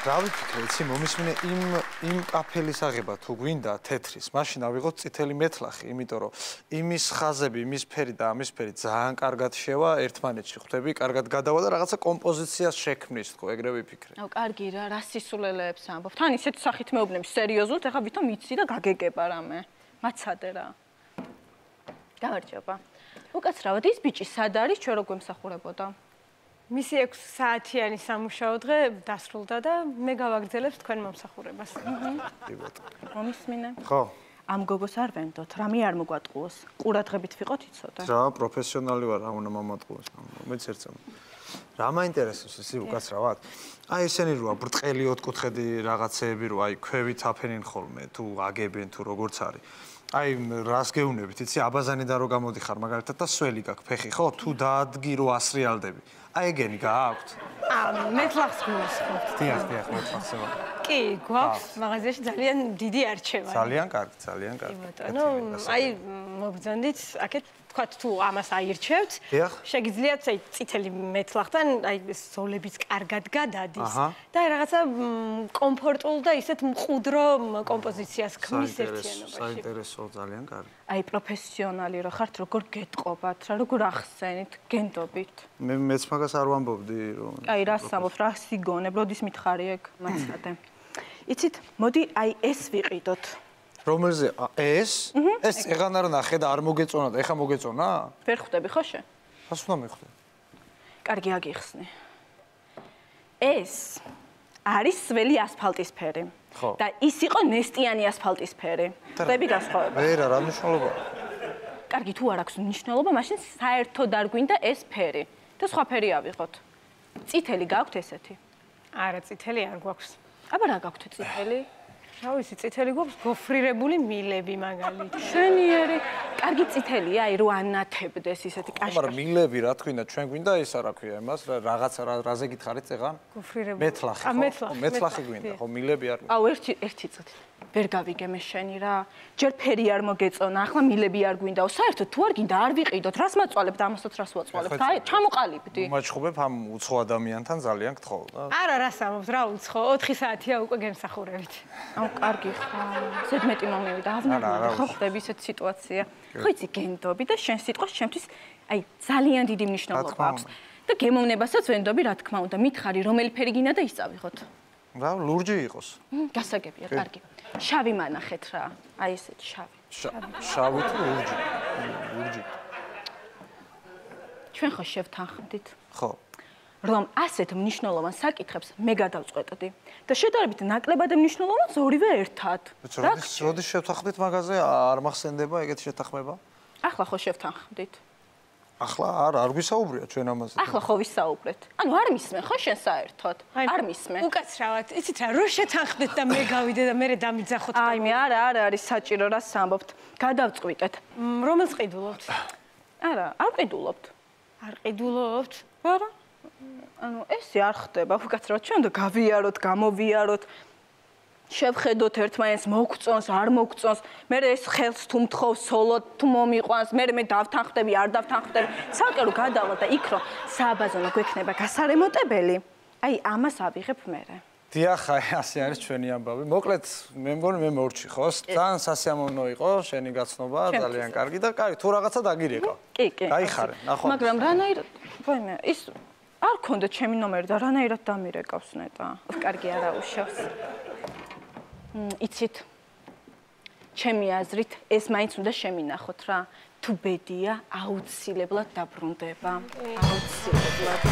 რა ვიფიქრე, იცი, მომისმინე იმ კაფელის აღება თუ გვინდა თეთრის, მაშინ ავიღოთ წითელი მეტლახი, იმიტომ რომ იმის ხაზები, იმის ფერი და ამის ფერი ძალიან კარგად შევა, ერთმანეთში ხვდები, კარგად გადავა და რაღაცა კომპოზიციას შექმნის, თქო, ეგრე ვიფიქრე. კარგი რა, რა სისულელეებს ამბობ. თან ისეთ სახით მეუბნები, სერიოზულად, ეხლა ვითომ იცი და გაგეგება რამე. მაცადე რა. გამარჯობა. უკაცრავად, ის ბიჭი სად არის, ჩვენ რო გვემსახურებოდა? მისი 6 საათიანი სამუშაო დღე დასრულდა და მე გავაგრძელებ თქვენ მომსახურებას. მომისმინე? ხო. ამ გოგოს არ ვენდოთ, რამე არ მოგვატყუოს. ყურადღებით ვიყოთ იცოდა. რა, პროფესიონალი ვარ, რა უნდა მომატყუოს. მეც ერთსა. რა მაინტერესებს ისი უკაცრავად? აი ესენი როა ბრტყელი ოთხკუთხედი რაღაცეები რო აი ქვევით აფენინ ხოლმე, თუ აგებენ თუ როგორც არის. აი რას გეუნებით, იცი, აბაზანი და რო გამოდიხარ მაგალითად და სველი გაქვს ფეხი, ხო? თუ დაადგი რო ასრიალდები. აი ეგენი გააქვთ? მეტლახს გულისხმობთ. დიახ, მეტლახს ევარ. კი, გვაქვს მაღაზიაში ძალიან დიდი არჩევანი. ძალიან კარგი, ძალიან კარგი. ბატონო, აი მოგბრძანდით, აქეთ თქვათ თუ ამას აირჩევთ, შეგიძლიათ აი წითელი მეტლახთან აი ზოლებიც კარგად გადადის და აი რაღაცა კომფორტულ და ისეთ მყუდრო კომპოზიციას ქმნის ერთიანობაში. საინტერესო, ძალიან კარგი. აი პროფესიონალი რო ხართ, როგორ გეტყობათ, რა როგორ ახსენით, გენდობით. მეც მაგას არ ვამბობდი რომ. აი რას ამბობ, რა სიგონებ, როდის მითხარი ეგ, მაცადე. იცით, მოდი აი ეს ვიყიდოთ. რომელზე ეს წეღან არ ნახე და არ მოგეწონა და ეხა მოგეწონა? ვერ ხვდები ხო შე? რას უნდა მიხვდე? კარგი აგიხსნე. ეს არის სველი ასფალტის ფერი. ხო. და ის იყო ნესტიანი ასფალტის ფერი. ხვდები გასხოვება? ვერა, რა მნიშვნელობა? კარგი, თუ არ აქვს მნიშვნელობა, მაშინ საერთოდ არ გვინდა ეს ფერი და სხვა ფერი ავიღოთ. წითელი გაქვთ ესეთი? არა, წითელი არ გვაქვს. აბა რა გაქვთ წითელი? რა ვიცი, წითელი გვაქვს გოფრირებული მილები მაგალითად. შენიერი, კარგი წითელია, აი რო ანათებდეს ისეთი კაშკაშა. მაგრამ მილები რა თქვინდა, ჩვენ გვინდა ეს არა ქვია იმას, რაღაცა რაზე გითხარით წეღან? გოფრირებული. მეტლახი ხო? მეტლახი გვინდა, ხო, მილები არ. აუ, ერთი წუთი. ვერ გავიგე მე შენი რა. ჯერ ფერი არ მოგეწონა, ახლა მილები არ გვინდაო. საერთოდ თუ არ გინდა, არ ვიყიდოთ. რას მაწვალებთ, ამასაც რას ვაწვალებთ? აი, ჩამოყალიბდი. უმაჩხობებ ამ უცხო ადამიანთან ძალიან გთხოვ და. არა, რას ამბობთ, რა უცხო, 4 საათია უკვე გემსახურებით. აუ, კარგი ხო. ზედმეტი მომივიდა, ავნაბლები, ხო ხდები ისეთ სიტუაცია. ხო იცი, გენდობი და შენ სიტყვას ჩემთვის აი ძალიან დიდი მნიშვნელობა აქვს. და გემოვნებასაც ვენდობი, რა თქმა უნდა, მითხარი, რომელი ფერი გინდა და ის წავიღოთ. რა, ლურჯი იყოს. გასაგებია, კარგი. შავი მანახეთ რა. აი ესეთი შავი. შავი თუ ლურჯი? ლურჯი. ჩვენ ხო შევთანხმდით? ხო. რომ ასეთ მნიშვნელოვან საკითხებს მე გადავწყვეტდი და შედარებით ნაკლებად მნიშვნელოვანს ორივე ერთად. როდის შევთანხმდით მაგაზე? არ მახსენდება ეგეთი შეთანხმება? ახლა ხო შევთანხმდით. ახლა არ გვისაუბრია ჩვენ ამაზე. ახლა ხო ვისაუბრეთ. ანუ არ მისმენ ხო შენ საერთოდ? არ მისმენ. უკაცრავად, იცით რა, რო შეთანხმდეთ და მე გავიდე და მე დამიძახოთ. აი მე არ არის საჭირო რა სამბობთ. გადავწყვიტეთ. რომელს ყიდულობთ? არა, არ ყიდულობთ. არ ყიდულობთ? არა. ანუ ესე არ ხდება, უკაცრავად ჩვენ და გავიაროთ, გამოვიაროთ. შევხედოთ ერთმანეთს მოგწონს, არ მოგწონს. მე ეს ხელს თუ მთხოვ სოლოდ თუ მომიყვანს, მე დავთანხმდები, არ დავთანხმდები. ცალკე რო გადავალ და იქ რო სააბაზონო გვექნება გასარემონტებელი, აი ამას ავიღებ მე. დიახ, ასე არის ჩვენი ამბავი. მოკლედ, მე მგონი მე მორჩი ხო? ძალიან სასიამოვნო იყო შენი გაცნობა, ძალიან კარგი და კაი, თუ რაღაცა დაგირეკავ. კი, კი. გაიხარე, ნახო. მაგრამ რანაირად, ვაიმე, ის არ ქონდა ჩემი ნომერი და რანაირად დამირეკავს ნეტა. კარგი არა უშავს. იცით, ჩემი აზრით, ეს მაინც უნდა შემინახოთ რა. თუ ბედია, აუცილებლად დაბრუნდება. აუცილებლად.